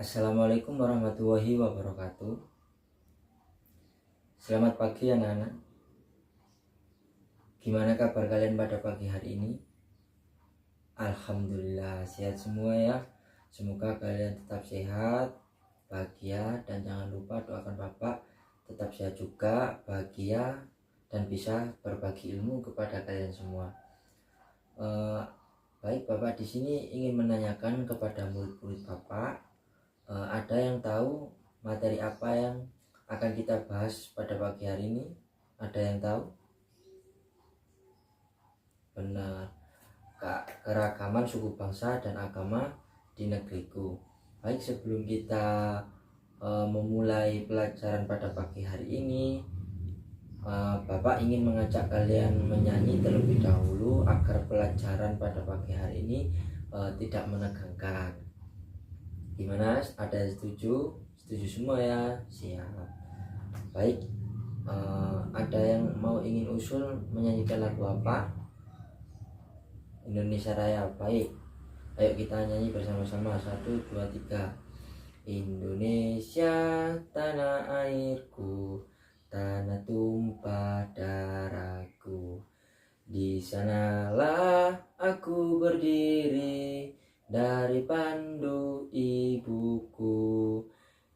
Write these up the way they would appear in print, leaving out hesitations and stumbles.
Assalamualaikum warahmatullahi wabarakatuh. Selamat pagi anak-anak. Gimana kabar kalian pada pagi hari ini? Alhamdulillah sehat semua ya. Semoga kalian tetap sehat, bahagia, dan jangan lupa doakan Bapak tetap sehat juga, bahagia, dan bisa berbagi ilmu kepada kalian semua. Baik, Bapak di sini ingin menanyakan kepada murid-murid Bapak, ada yang tahu materi apa yang akan kita bahas pada pagi hari ini? Ada yang tahu? Benar, keragaman suku bangsa dan agama di negeriku. Baik, sebelum kita memulai pelajaran pada pagi hari ini, Bapak ingin mengajak kalian menyanyi terlebih dahulu agar pelajaran pada pagi hari ini tidak menegangkan. Gimana? Ada yang setuju? Setuju semua ya? Siap. Baik, ada yang ingin usul menyanyikan lagu apa? Indonesia Raya. Baik, ayo kita nyanyi bersama-sama. 1, 2, 3. Indonesia tanah airku, tanah tumpah darahku, di sanalah aku berdiri dari pandu ibuku.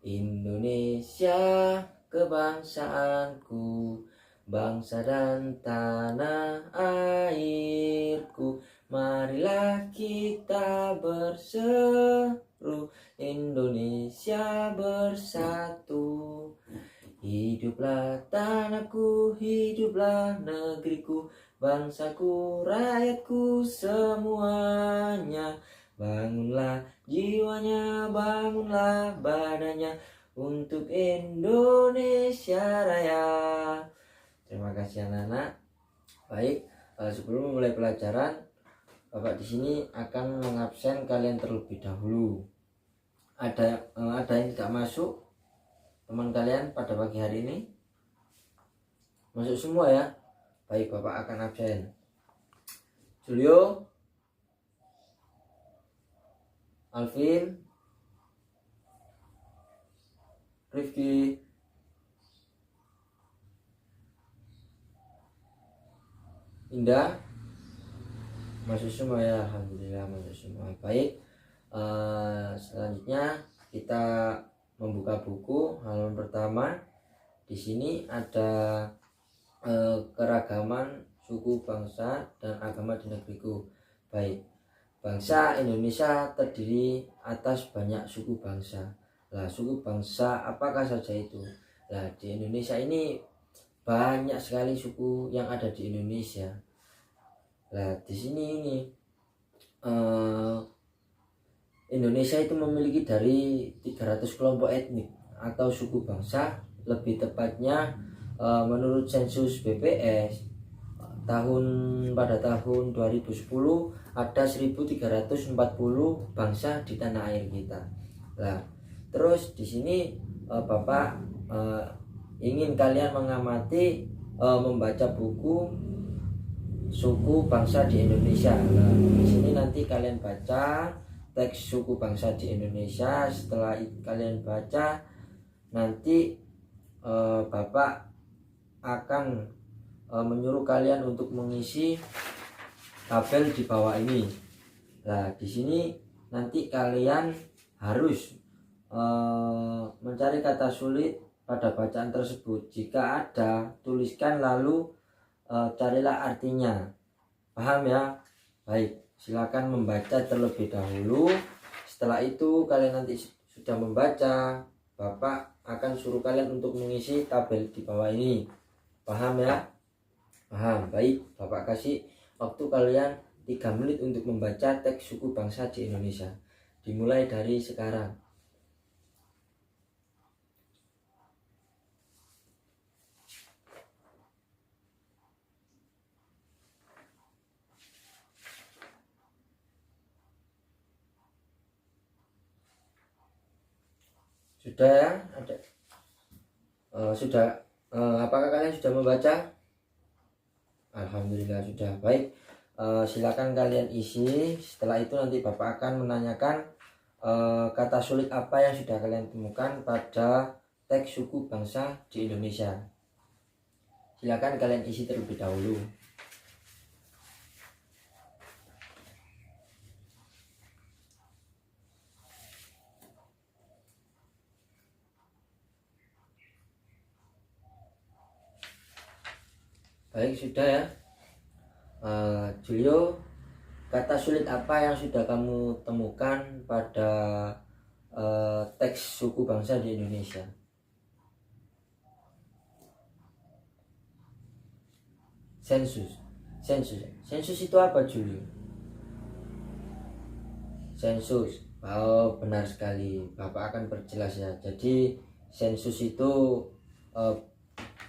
Indonesia kebangsaanku, bangsa dan tanah airku. Marilah kita berseru, Indonesia bersatu. Hiduplah tanahku, hiduplah negeriku, bangsaku, rakyatku semuanya. Bangunlah jiwanya, bangunlah badannya untuk Indonesia Raya. Terima kasih anak-anak. Baik, sebelum memulai pelajaran, Bapak di sini akan mengabsen kalian terlebih dahulu. Ada yang tidak masuk teman kalian pada pagi hari ini? Masuk semua ya? Baik, Bapak akan absen. Julio, Alvin, Rifki, Indah, masuk semua ya. Alhamdulillah masuk semua. Baik, selanjutnya kita membuka buku halaman pertama. Di sini ada keragaman suku bangsa dan agama di negeriku. Baik, bangsa Indonesia terdiri atas banyak suku bangsa. Lah, suku bangsa apakah saja itu? Lah, di Indonesia ini banyak sekali suku yang ada di Indonesia. Lah, di sini ini Indonesia itu memiliki dari 300 kelompok etnik atau suku bangsa. Lebih tepatnya menurut sensus BPS pada tahun 2010 ada 1340 bangsa di tanah air kita. Nah, terus di sini Bapak ingin kalian mengamati membaca buku suku bangsa di Indonesia. Nah, di sini nanti kalian baca teks suku bangsa di Indonesia. Setelah kalian baca, nanti Bapak akan menyuruh kalian untuk mengisi tabel di bawah ini. Nah, di sini nanti kalian harus mencari kata sulit pada bacaan tersebut. Jika ada, tuliskan lalu carilah artinya. Paham ya? Baik, silakan membaca terlebih dahulu. Setelah itu kalian nanti sudah membaca, Bapak akan suruh kalian untuk mengisi tabel di bawah ini. Paham ya? Paham. Baik, Bapak kasih waktu kalian 3 menit untuk membaca teks suku bangsa di Indonesia. Dimulai dari sekarang. Sudah ya? Ada sudah apakah kalian sudah membaca? Alhamdulillah sudah. Baik, silakan kalian isi. Setelah itu nanti Bapak akan menanyakan kata sulit apa yang sudah kalian temukan pada teks suku bangsa di Indonesia. Silakan kalian isi terlebih dahulu. Baik, sudah ya. Julio, kata sulit apa yang sudah kamu temukan pada teks suku bangsa di Indonesia? Sensus. Sensus itu apa, Julio? Sensus. Oh, benar sekali. Bapak akan perjelas ya. Jadi sensus itu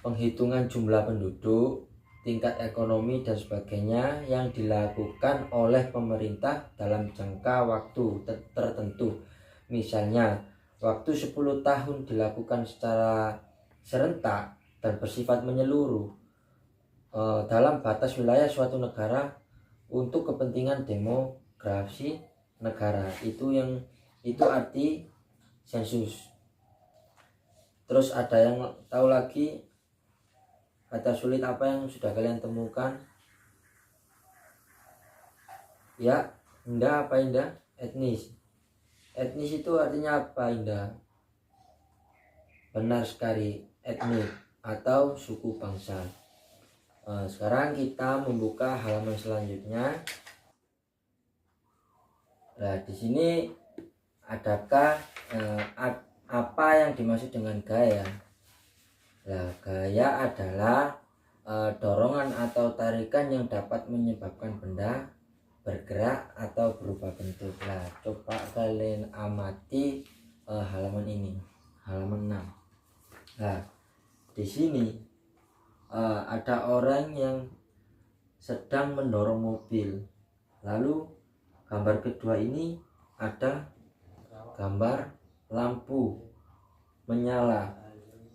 penghitungan jumlah penduduk, tingkat ekonomi dan sebagainya yang dilakukan oleh pemerintah dalam jangka waktu tertentu. Misalnya, waktu 10 tahun dilakukan secara serentak dan bersifat menyeluruh dalam batas wilayah suatu negara untuk kepentingan demografi negara. Itu arti sensus. Terus ada yang tahu lagi kata sulit apa yang sudah kalian temukan? Ya, Indah, apa Indah? Etnis. Etnis itu artinya apa, Indah? Benar sekali, etnik atau suku bangsa. Sekarang kita membuka halaman selanjutnya. Nah, di sini adakah apa yang dimaksud dengan gaya? Nah, gaya adalah dorongan atau tarikan yang dapat menyebabkan benda bergerak atau berubah bentuk. Nah, coba kalian amati halaman ini, halaman 6. Nah, di sini ada orang yang sedang mendorong mobil. Lalu gambar kedua ini ada gambar lampu menyala.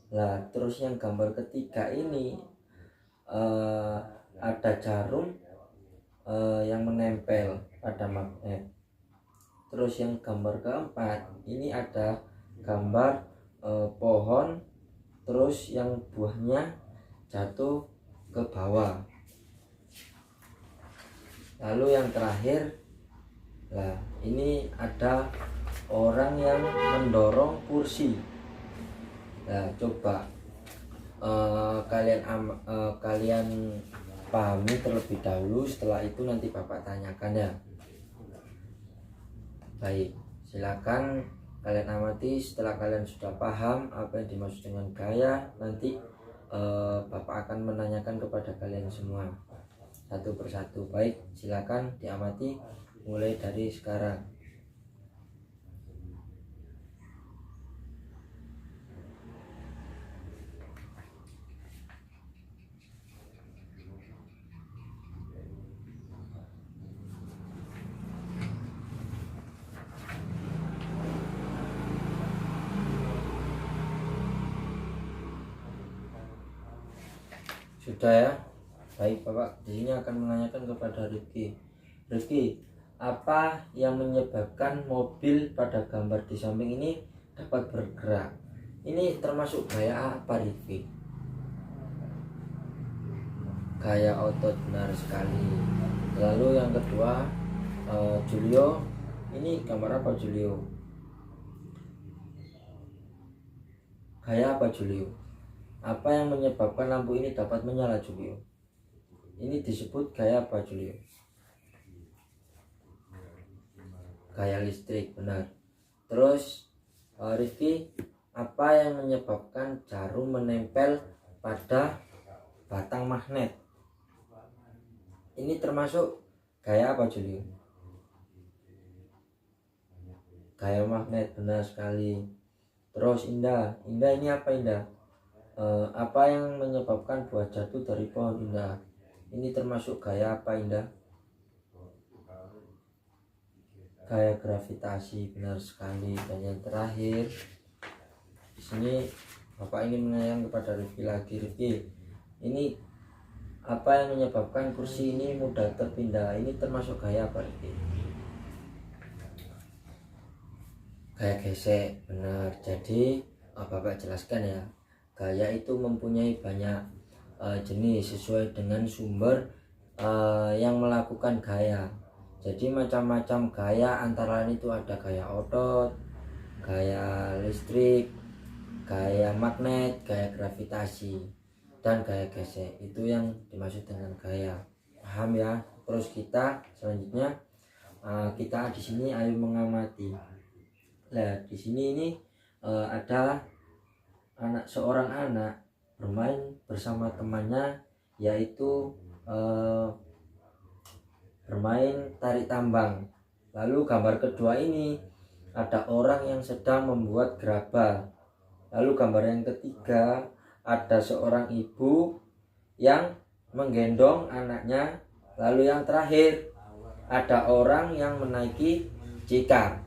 Nah, terus yang gambar ketiga ini ada jarum yang menempel pada magnet. Terus yang gambar keempat ini ada gambar pohon, terus yang buahnya jatuh ke bawah. Lalu yang terakhir, nah ini ada orang yang mendorong kursi. Nah, coba kalian pahami terlebih dahulu, setelah itu nanti Bapak tanyakan ya. Baik, silakan kalian amati. Setelah kalian sudah paham apa yang dimaksud dengan gaya, nanti Bapak akan menanyakan kepada kalian semua satu persatu. Baik, silakan diamati mulai dari sekarang. Sudah ya. Baik, Bapak di sini akan menanyakan kepada Rifki. Rifki, apa yang menyebabkan mobil pada gambar di samping ini dapat bergerak? Ini termasuk gaya apa, Rifki? Gaya otot, benar sekali. Lalu yang kedua, Julio, ini gambar apa, Julio? Gaya apa, Julio? Apa yang menyebabkan lampu ini dapat menyala, Julio? Ini disebut gaya apa, Julio? Gaya listrik, benar. Terus Rifki, apa yang menyebabkan jarum menempel pada batang magnet? Ini termasuk gaya apa, Julio? Gaya magnet, benar sekali. Terus Indah ini apa, Indah? Apa yang menyebabkan buah jatuh dari pohon, Indah? Ini termasuk gaya apa, Indah? Gaya gravitasi, benar sekali. Dan yang terakhir, di sini Bapak ingin menanyakan kepada Rifki lagi. Rifki, ini apa yang menyebabkan kursi ini mudah terpindah? Ini termasuk gaya apa, Rifki? Gaya gesek, benar. Jadi Bapak jelaskan ya, gaya itu mempunyai banyak jenis sesuai dengan sumber yang melakukan gaya. Jadi macam-macam gaya, antara lain itu ada gaya otot, gaya listrik, gaya magnet, gaya gravitasi, dan gaya gesek. Itu yang dimaksud dengan gaya. Paham ya? Terus kita selanjutnya kita di sini ayo mengamati. Nah, di sini ini ada seorang anak bermain bersama temannya, yaitu bermain tarik tambang. Lalu gambar kedua ini ada orang yang sedang membuat gerabah. Lalu gambar yang ketiga ada seorang ibu yang menggendong anaknya. Lalu yang terakhir ada orang yang menaiki jika.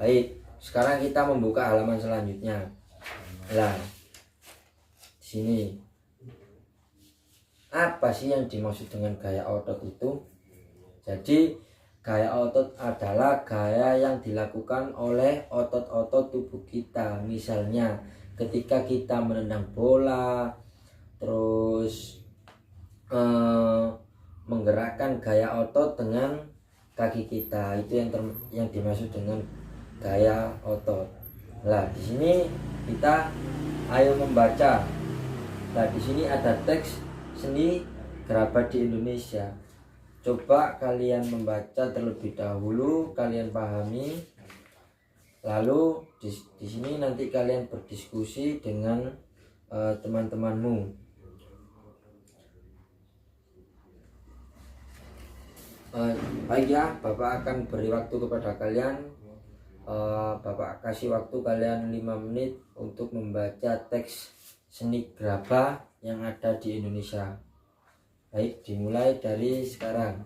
Baik, sekarang kita membuka halaman selanjutnya. Nah, di sini apa sih yang dimaksud dengan gaya otot itu? Jadi gaya otot adalah gaya yang dilakukan oleh otot-otot tubuh kita. Misalnya ketika kita menendang bola, terus menggerakkan gaya otot dengan kaki kita, itu yang dimaksud dengan gaya otot. Nah, di sini kita ayo membaca. Nah, di sini ada teks seni gerabah di Indonesia. Coba kalian membaca terlebih dahulu, kalian pahami. Lalu di sini nanti kalian berdiskusi dengan teman-temanmu. Baik ya, Bapak akan beri waktu kepada kalian. Bapak kasih waktu kalian 5 menit untuk membaca teks seni gerabah yang ada di Indonesia. Baik, dimulai dari sekarang.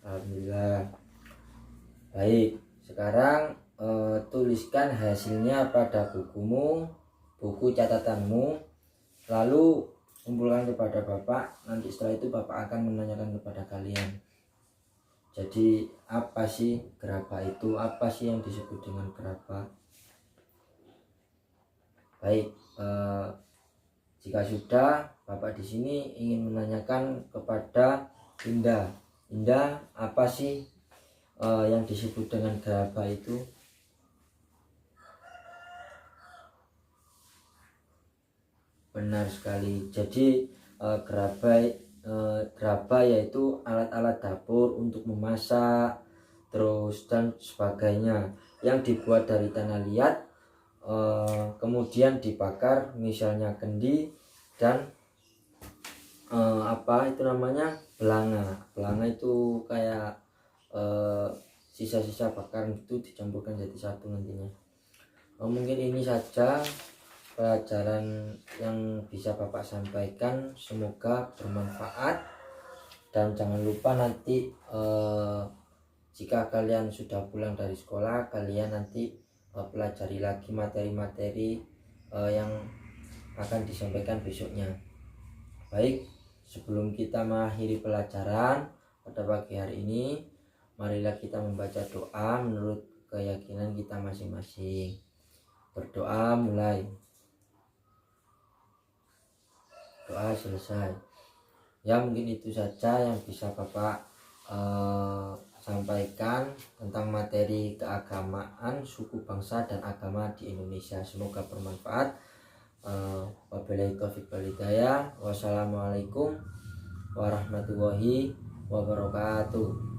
Alhamdulillah. Baik, sekarang tuliskan hasilnya pada bukumu, buku catatanmu, lalu kumpulkan kepada Bapak. Nanti setelah itu Bapak akan menanyakan kepada kalian. Jadi apa sih gerabah itu? Apa sih yang disebut dengan gerabah? Baik, jika sudah, Bapak di sini ingin menanyakan kepada Indah. Indah, apa sih yang disebut dengan gerabah itu? Benar sekali. Jadi gerabah yaitu alat-alat dapur untuk memasak, terus dan sebagainya, yang dibuat dari tanah liat, kemudian dibakar, misalnya kendi dan apa itu namanya, belanga. Belanga itu kayak sisa-sisa bakaran itu dicampurkan jadi satu nantinya. Mungkin ini saja pelajaran yang bisa Bapak sampaikan, semoga bermanfaat. Dan jangan lupa nanti jika kalian sudah pulang dari sekolah, kalian nanti pelajari lagi materi-materi yang akan disampaikan besoknya. Baik, sebelum kita mengakhiri pelajaran pada pagi hari ini, marilah kita membaca doa menurut keyakinan kita masing-masing. Berdoa mulai. Doa selesai. Ya, mungkin itu saja yang bisa Bapak sampaikan tentang materi keagamaan, suku, bangsa, dan agama di Indonesia. Semoga bermanfaat. Wabillahi taufiq wal hidayah. Wassalamualaikum warahmatullahi wabarakatuh.